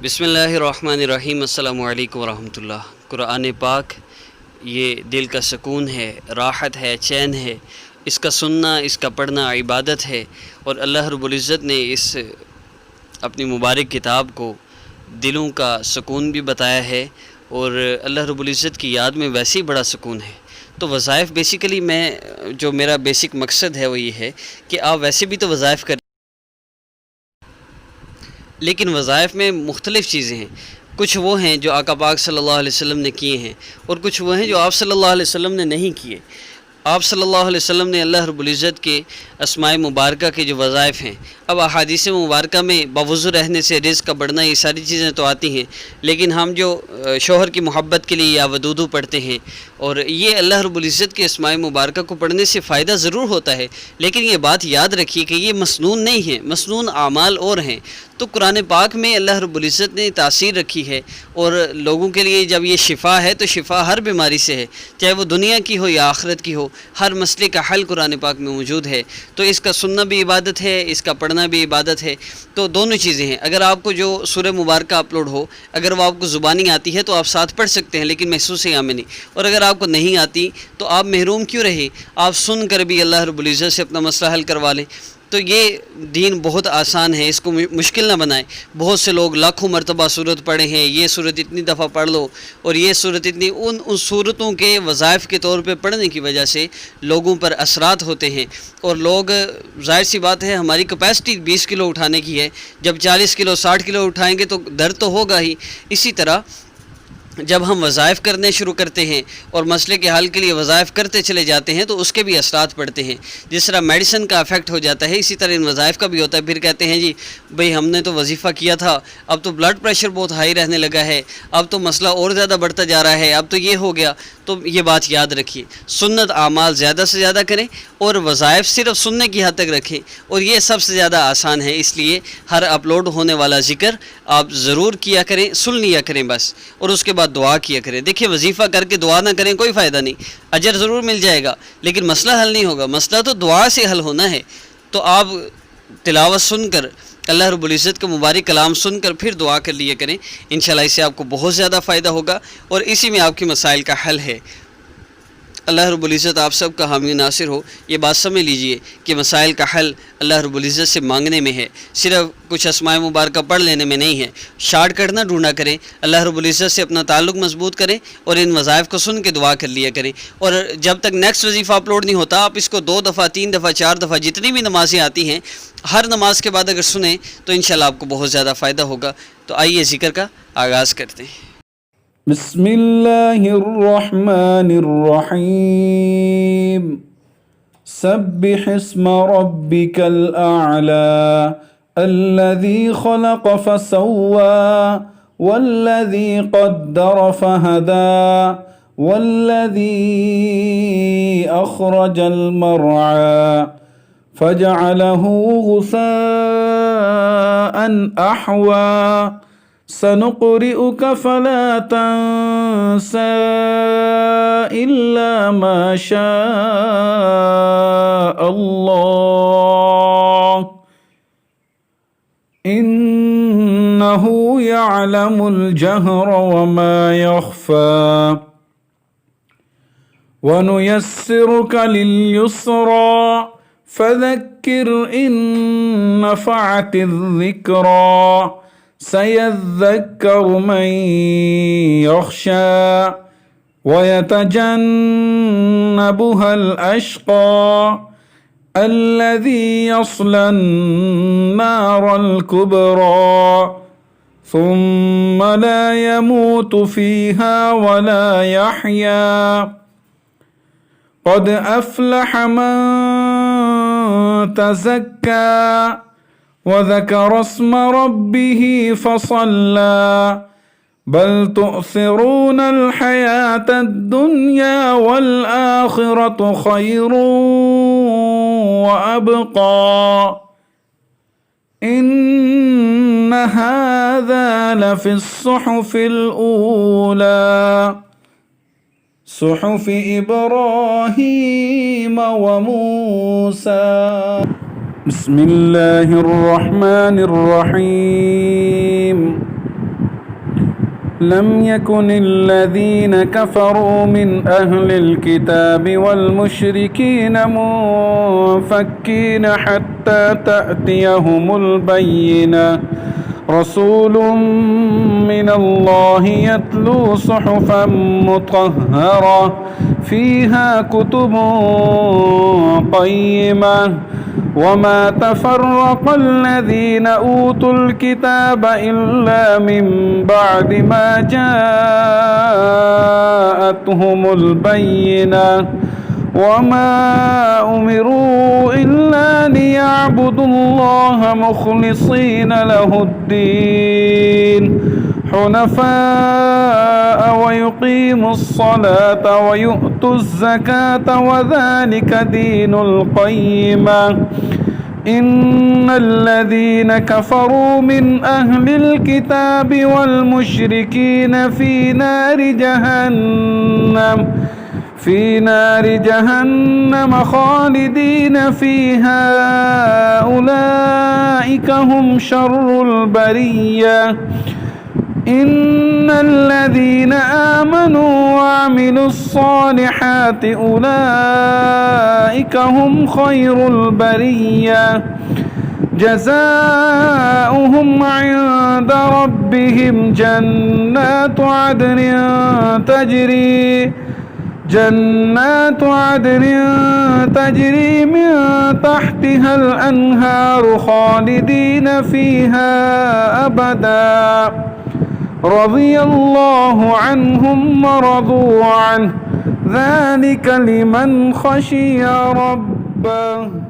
بسم اللہ الرحمن الرحیم۔ السلام علیکم ورحمۃ اللہ۔ قرآن پاک یہ دل کا سکون ہے، راحت ہے، چین ہے۔ اس کا سننا، اس کا پڑھنا عبادت ہے، اور اللہ رب العزت نے اس اپنی مبارک کتاب کو دلوں کا سکون بھی بتایا ہے، اور اللہ رب العزت کی یاد میں ویسے ہی بڑا سکون ہے۔ تو وظائف بیسیکلی جو میرا بیسک مقصد ہے وہ یہ ہے کہ آپ ویسے بھی تو وظائف کریں، لیکن وظائف میں مختلف چیزیں ہیں۔ کچھ وہ ہیں جو آقا پاک صلی اللہ علیہ وسلم نے کیے ہیں، اور کچھ وہ ہیں جو آپ صلی اللہ علیہ وسلم نے نہیں کیے۔ آپ صلی اللہ علیہ وسلم نے اللہ رب العزت کے اسماء مبارکہ کے جو وظائف ہیں، اب احادیث مبارکہ میں باوضو رہنے سے رزق کا بڑھنا، یہ ساری چیزیں تو آتی ہیں، لیکن ہم جو شوہر کی محبت کے لیے یا ودودو پڑھتے ہیں، اور یہ اللہ رب العزت کے اسماء مبارکہ کو پڑھنے سے فائدہ ضرور ہوتا ہے، لیکن یہ بات یاد رکھیے کہ یہ مسنون نہیں ہے، مسنون اعمال اور ہیں۔ تو قرآن پاک میں اللہ رب العزت نے تاثیر رکھی ہے، اور لوگوں کے لیے جب یہ شفا ہے تو شفا ہر بیماری سے ہے، چاہے وہ دنیا کی ہو یا آخرت کی ہو، ہر مسئلے کا حل قرآن پاک میں موجود ہے۔ تو اس کا سننا بھی عبادت ہے، اس کا پڑھنا بھی عبادت ہے۔ تو دونوں چیزیں ہیں۔ اگر آپ کو جو سورہ مبارکہ اپلوڈ ہو، اگر وہ آپ کو زبانی آتی ہے تو آپ ساتھ پڑھ سکتے ہیں، لیکن محسوس یا میں نہیں، اور اگر آپ کو نہیں آتی تو آپ محروم کیوں رہے؟ آپ سن کر بھی اللہ رب العزت سے اپنا مسئلہ حل کروا لیں۔ تو یہ دین بہت آسان ہے، اس کو مشکل نہ بنائیں۔ بہت سے لوگ لاکھوں مرتبہ صورت پڑھے ہیں، یہ صورت اتنی دفعہ پڑھ لو، اور یہ صورت اتنی، ان صورتوں کے وظائف کے طور پہ پڑھنے کی وجہ سے لوگوں پر اثرات ہوتے ہیں، اور لوگ، ظاہر سی بات ہے ہماری کیپیسٹی 20 کلو اٹھانے کی ہے، جب 40 کلو 60 کلو اٹھائیں گے تو درد تو ہوگا ہی۔ اسی طرح جب ہم وظائف کرنے شروع کرتے ہیں اور مسئلے کے حل کے لیے وظائف کرتے چلے جاتے ہیں تو اس کے بھی اثرات پڑتے ہیں۔ جس طرح میڈیسن کا افیکٹ ہو جاتا ہے، اسی طرح ان وظائف کا بھی ہوتا ہے۔ پھر کہتے ہیں جی بھئی ہم نے تو وظیفہ کیا تھا، اب تو بلڈ پریشر بہت ہائی رہنے لگا ہے، اب تو مسئلہ اور زیادہ بڑھتا جا رہا ہے، اب تو یہ ہو گیا۔ تو یہ بات یاد رکھیے، سنت اعمال زیادہ سے زیادہ کریں، اور وظائف صرف سننے کی حد تک رکھیں، اور یہ سب سے زیادہ آسان ہے۔ اس لیے ہر اپلوڈ ہونے والا ذکر آپ ضرور کیا کریں، سن لیا کریں بس، اور اس کے بعد دعا کیا کریں۔ دیکھیں وظیفہ کر کے دعا نہ کریں کوئی فائدہ نہیں، اجر ضرور مل جائے گا لیکن مسئلہ حل نہیں ہوگا۔ مسئلہ تو دعا سے حل ہونا ہے۔ تو آپ تلاوت سن کر، اللہ رب العزت کا مبارک کلام سن کر پھر دعا کر لیا کریں، انشاءاللہ اس سے آپ کو بہت زیادہ فائدہ ہوگا، اور اسی میں آپ کے مسائل کا حل ہے۔ اللہ رب العزت آپ سب کا حامی ناصر ہو۔ یہ بات سمجھ لیجئے کہ مسائل کا حل اللہ رب العزت سے مانگنے میں ہے، صرف کچھ اسماء مبارکہ پڑھ لینے میں نہیں ہے۔ شارٹ کٹ نہ ڈھونڈا کریں، اللہ رب العزت سے اپنا تعلق مضبوط کریں، اور ان وظائف کو سن کے دعا کر لیا کریں۔ اور جب تک نیکسٹ وظیفہ اپلوڈ نہیں ہوتا، آپ اس کو 2 دفعہ 3 دفعہ 4 دفعہ جتنی بھی نمازیں آتی ہیں، ہر نماز کے بعد اگر سنیں تو انشاءاللہ آپ کو بہت زیادہ فائدہ ہوگا۔ تو آئیے ذکر کا آغاز کرتے ہیں۔ بسم اللہ الرحمن الرحیم سبح اسم ربک الاعلی الذی خلق فسوى والذی قدر فہدى والذی اخرج المرعى فجعله غثاء احوى سنقرئك فلا تنسى إلا ما شاء الله إنه يعلم الجهر وما يخفى ونيسرك لليسرى فذكر إن نفعت الذكرى سيذكر من يخشى ويتجنبها الأشقى الذي يصلى النار الكبرى ثم لا يموت فيها ولا يحيا قد أفلح من تزكى وذكر اسم ربه فصلى بل تؤثرون الحياة الدنيا والآخرة خير وأبقى إن هذا لفي الصحف الأولى صحف إبراهيم وموسى بسم الله الرحمن الرحيم لم يكن الذين كفروا من أهل الكتاب والمشركين منفكين حتى تأتيهم البينة رسول من الله يتلو صحفا مطهرة فيها كتب قيمة وما تفرق الذين أوتوا الكتاب إلا من بعد ما جاءتهم البينة وما أمروا إلا ليعبدوا الله مخلصين له الدين حنفاء ويقيموا الصلاة ويؤتوا الزكاة وذلك دين القيمة إن الذين كفروا من أهل الكتاب والمشركين في نار جهنم خالدين فيها أولئك هم شر البرية إن الذين آمنوا وعملوا الصالحات أولئك هم خير البرية جزاؤهم عند ربهم جنات عدن تجري من تحتها الأنهار خالدين فيها أبدا رضي الله عنهم ورضوا عنه ذلك لمن خشي ربه